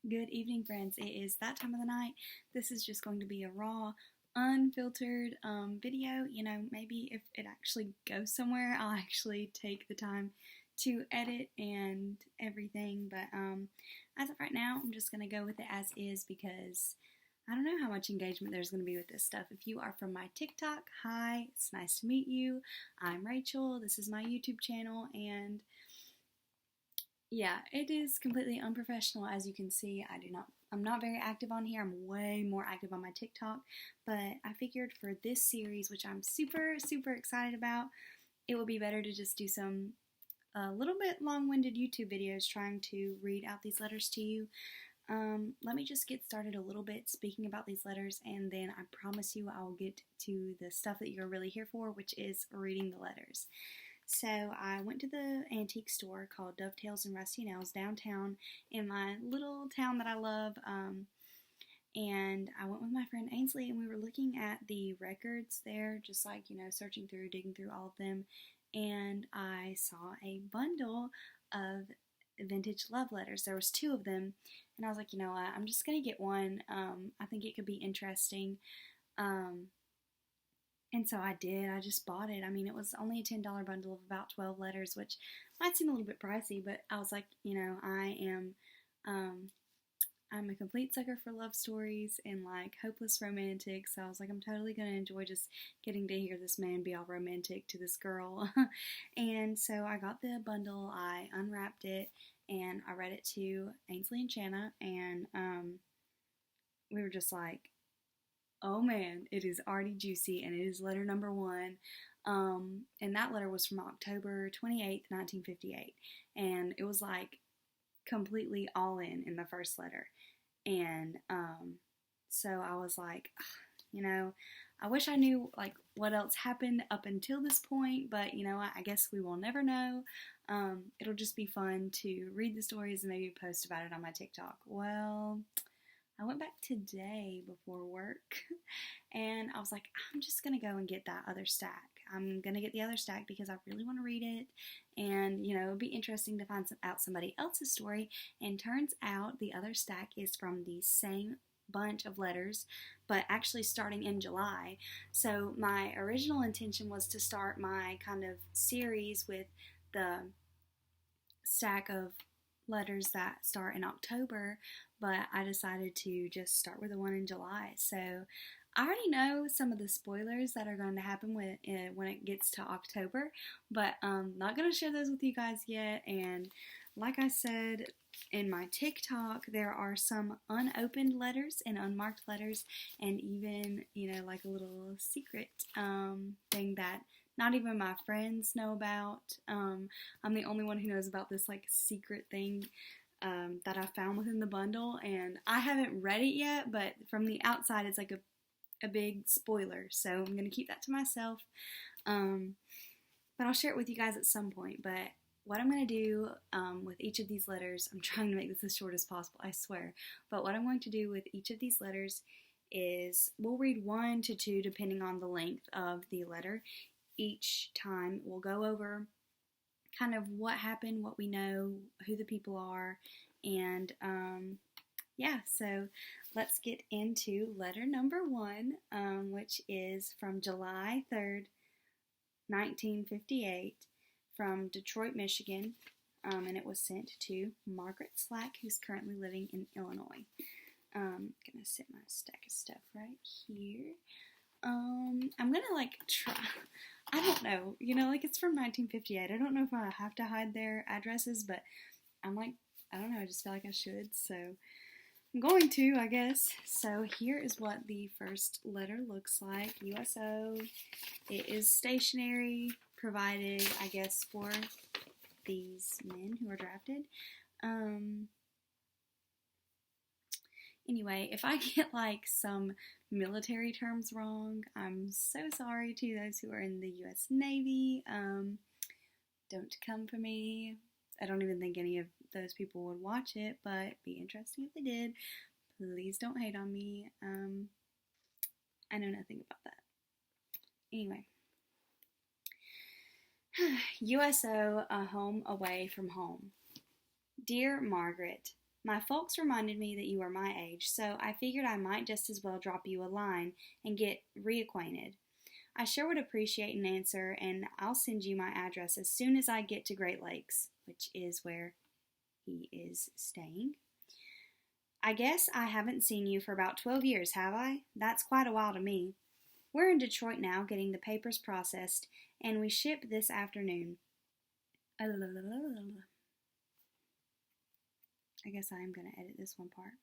Good evening, friends. It is that time of the night. This is just going to be a raw, unfiltered video. Maybe if it actually goes somewhere, I'll actually take the time to edit and everything. But as of right now, I'm just going to go with it as is because I don't know how much engagement there's going to be with this stuff. If you are from my TikTok, hi, it's nice to meet you. I'm Rachel. This is my YouTube channel, and yeah, it is completely unprofessional. As you can see, I'm not very active on here. I'm way more active on my TikTok, but I figured for this series, which I'm super, super excited about, it would be better to just do some a little bit long-winded YouTube videos trying to read out these letters to you. Let me just get started a little bit speaking about these letters, and then I promise you I'll get to the stuff that you're really here for, which is reading the letters. So I went to the antique store called Dovetails and Rusty Nails downtown in my little town that I love, and I went with my friend Ainsley, and we were looking at the records there, just like, searching through, digging through all of them, and I saw a bundle of vintage love letters. There was 2 of them, and I was like, you know what, I'm just going to get one. I think it could be interesting. And so I did. I just bought it. I mean, it was only a $10 bundle of about 12 letters, which might seem a little bit pricey, but I was like, I'm a complete sucker for love stories and like hopeless romantics. So I was like, I'm totally going to enjoy just getting to hear this man be all romantic to this girl. And so I got the bundle, I unwrapped it, and I read it to Ainsley and Shanna, and we were just like, oh man, it is already juicy, and it is letter number 1. And that letter was from October 28th, 1958. And it was like completely all in the first letter. And so I was like, I wish I knew like what else happened up until this point, but I guess we will never know. It'll just be fun to read the stories and maybe post about it on my TikTok. Well, I went back today before work, and I was like, I'm just going to go and get that other stack. I'm going to get the other stack because I really want to read it, and, it would be interesting to find out somebody else's story, and turns out the other stack is from the same bunch of letters, but actually starting in July. So my original intention was to start my kind of series with the stack of letters that start in October, but I decided to just start with the one in July. So I already know some of the spoilers that are going to happen when it gets to October, but I'm not going to share those with you guys yet. And like I said in my TikTok, there are some unopened letters and unmarked letters, and even, like a little secret thing that not even my friends know about. I'm the only one who knows about this like secret thing that I found within the bundle, and I haven't read it yet, but from the outside it's like a big spoiler, so I'm going to keep that to myself, but I'll share it with you guys at some point. But what I'm going to do with each of these letters, I'm trying to make this as short as possible, I swear, but what I'm going to do with each of these letters is we'll read 1 to 2 depending on the length of the letter. Each time we'll go over kind of what happened, what we know, who the people are, and so let's get into letter number 1, which is from July 3rd, 1958, from Detroit, Michigan, and it was sent to Margaret Slack, who's currently living in Illinois. I'm gonna set my stack of stuff right here. I'm gonna try, I don't know, it's from 1958. I don't know if I have to hide their addresses, but I'm like, I don't know, I just feel like I should, so I'm going to, I guess. So here is what the first letter looks like. USO. It is stationery provided, I guess, for these men who are drafted. Anyway, if I get like some military terms wrong, I'm so sorry to those who are in the U.S. Navy. Don't come for me. I don't even think any of those people would watch it, but it'd be interesting if they did. Please don't hate on me. I know nothing about that. Anyway. USO, a home away from home. Dear Margaret, My folks reminded me that you were my age, so I figured I might just as well drop you a line and get reacquainted. I sure would appreciate an answer, and I'll send you my address as soon as I get to Great Lakes, which is where he is staying. I guess I haven't seen you for about 12 years, have I? That's quite a while to me. We're in Detroit now, getting the papers processed, and we ship this afternoon. I guess I am going to edit this one part.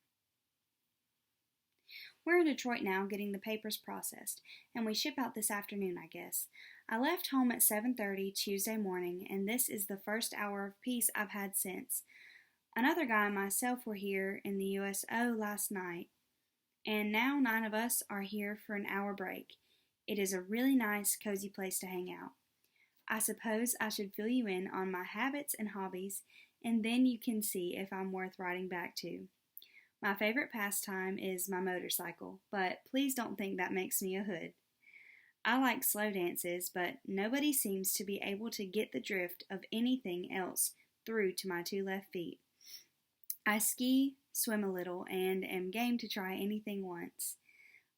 We're in Detroit now, getting the papers processed, and we ship out this afternoon, I guess. I left home at 7:30 Tuesday morning, and this is the first hour of peace I've had since. Another guy and myself were here in the USO last night, and now 9 of us are here for an hour break. It is a really nice, cozy place to hang out. I suppose I should fill you in on my habits and hobbies, and then you can see if I'm worth writing back to. My favorite pastime is my motorcycle, but please don't think that makes me a hood. I like slow dances, but nobody seems to be able to get the drift of anything else through to my 2 left feet. I ski, swim a little, and am game to try anything once.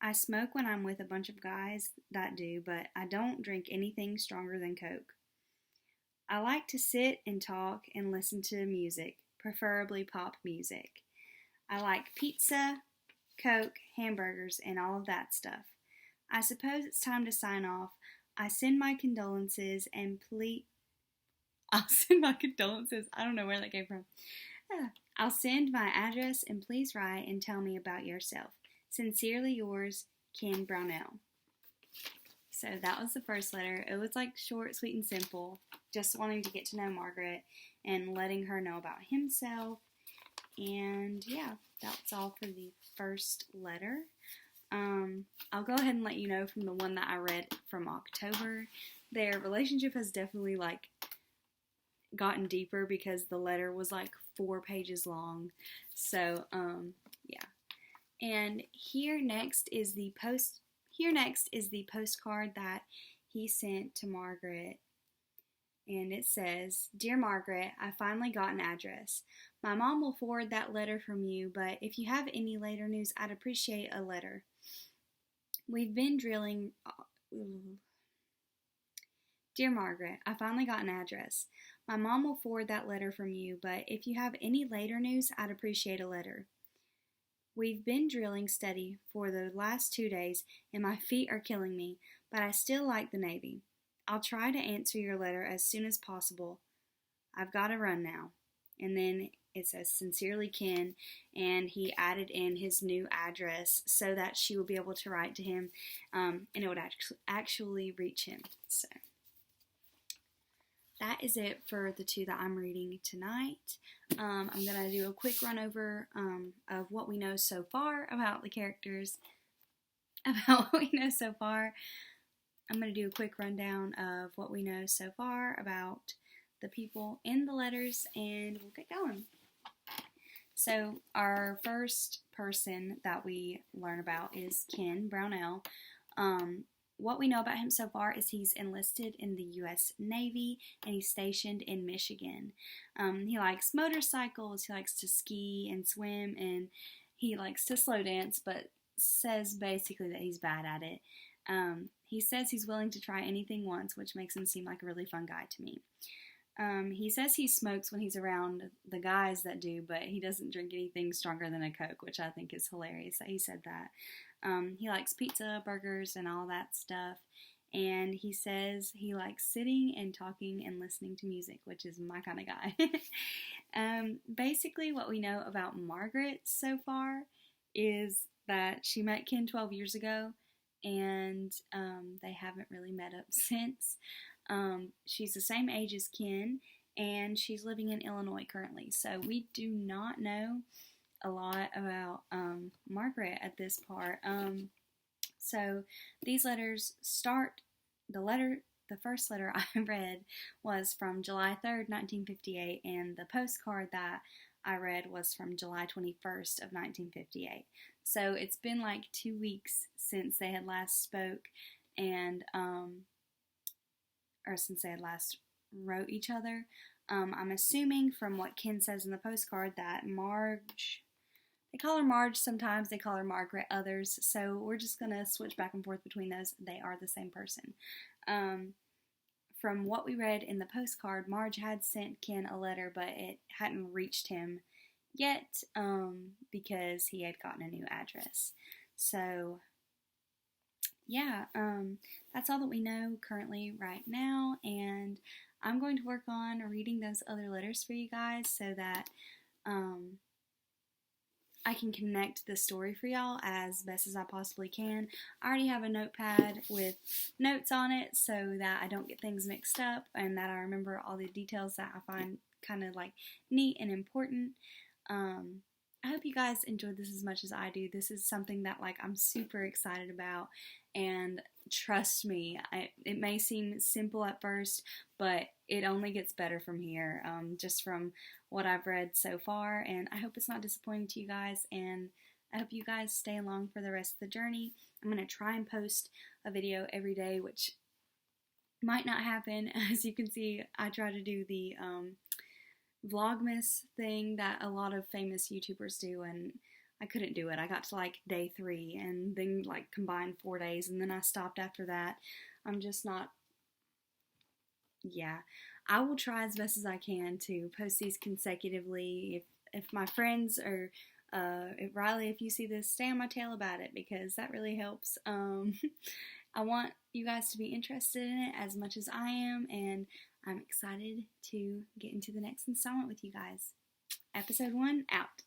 I smoke when I'm with a bunch of guys that do, but I don't drink anything stronger than Coke. I like to sit and talk and listen to music, preferably pop music. I like pizza, Coke, hamburgers, and all of that stuff. I suppose it's time to sign off. I send my condolences and I'll send my condolences. I don't know where that came from. I'll send my address and please write and tell me about yourself. Sincerely yours, Ken Brownell. So that was the first letter. It was like short, sweet, and simple. Just wanting to get to know Margaret and letting her know about himself. And yeah, that's all for the first letter. I'll go ahead and let you know from the one that I read from October. Their relationship has definitely gotten deeper because the letter was 4 pages long. So, yeah. And here next is the postcard that he sent to Margaret. And it says, Dear Margaret, I finally got an address. My mom will forward that letter from you, but if you have any later news, I'd appreciate a letter. We've been drilling... Dear Margaret, I finally got an address. My mom will forward that letter from you, but if you have any later news, I'd appreciate a letter. We've been drilling steady for the last 2 days, and my feet are killing me, but I still like the Navy. I'll try to answer your letter as soon as possible. I've got to run now. And then it says, Sincerely Ken, and he added in his new address so that she would be able to write to him, and it would actually reach him. So that is it for the 2 that I'm reading tonight. I'm going to do a quick run over of what we know so far about the characters, about what we know so far. I'm going to do a quick rundown of what we know so far about the people in the letters, and we'll get going. So our first person that we learn about is Ken Brownell. What we know about him so far is he's enlisted in the U.S. Navy, and he's stationed in Michigan. He likes motorcycles, he likes to ski and swim, and he likes to slow dance, but says basically that he's bad at it. He says he's willing to try anything once, which makes him seem like a really fun guy to me. He says he smokes when he's around the guys that do, but he doesn't drink anything stronger than a Coke, which I think is hilarious that he said that. He likes pizza, burgers, and all that stuff. And he says he likes sitting and talking and listening to music, which is my kind of guy. Basically, what we know about Margaret so far is that she met Ken 12 years ago, and they haven't really met up since. She's the same age as Ken, and she's living in Illinois currently. So we do not know a lot about Margaret at this part. So these letters start, the first letter I read was from July 3rd, 1958, and the postcard that I read was from July 21st of 1958. So it's been 2 weeks since they had last spoke, and or since they had last wrote each other. I'm assuming from what Ken says in the postcard that Marge, they call her Marge sometimes, they call her Margaret others, so we're just going to switch back and forth between those. They are the same person. From what we read in the postcard, Marge had sent Ken a letter, but it hadn't reached him yet because he had gotten a new address. So, yeah, that's all that we know currently right now, and I'm going to work on reading those other letters for you guys so that I can connect the story for y'all as best as I possibly can. I already have a notepad with notes on it so that I don't get things mixed up and that I remember all the details that I find kind of like neat and important. I hope you guys enjoyed this as much as I do. This is something that like I'm super excited about, and trust me, it may seem simple at first, but it only gets better from here, just from what I've read so far, and I hope it's not disappointing to you guys, and I hope you guys stay along for the rest of the journey. I'm going to try and post a video every day, which might not happen. As you can see, I try to do the Vlogmas thing that a lot of famous YouTubers do, and I couldn't do it. I got to like day 3 and then like combined 4 days, and then I stopped after that. I'm just not, yeah. I will try as best as I can to post these consecutively. If my friends or if Riley, if you see this, stay on my tail about it because that really helps. I want you guys to be interested in it as much as I am, and I'm excited to get into the next installment with you guys. Episode 1 out.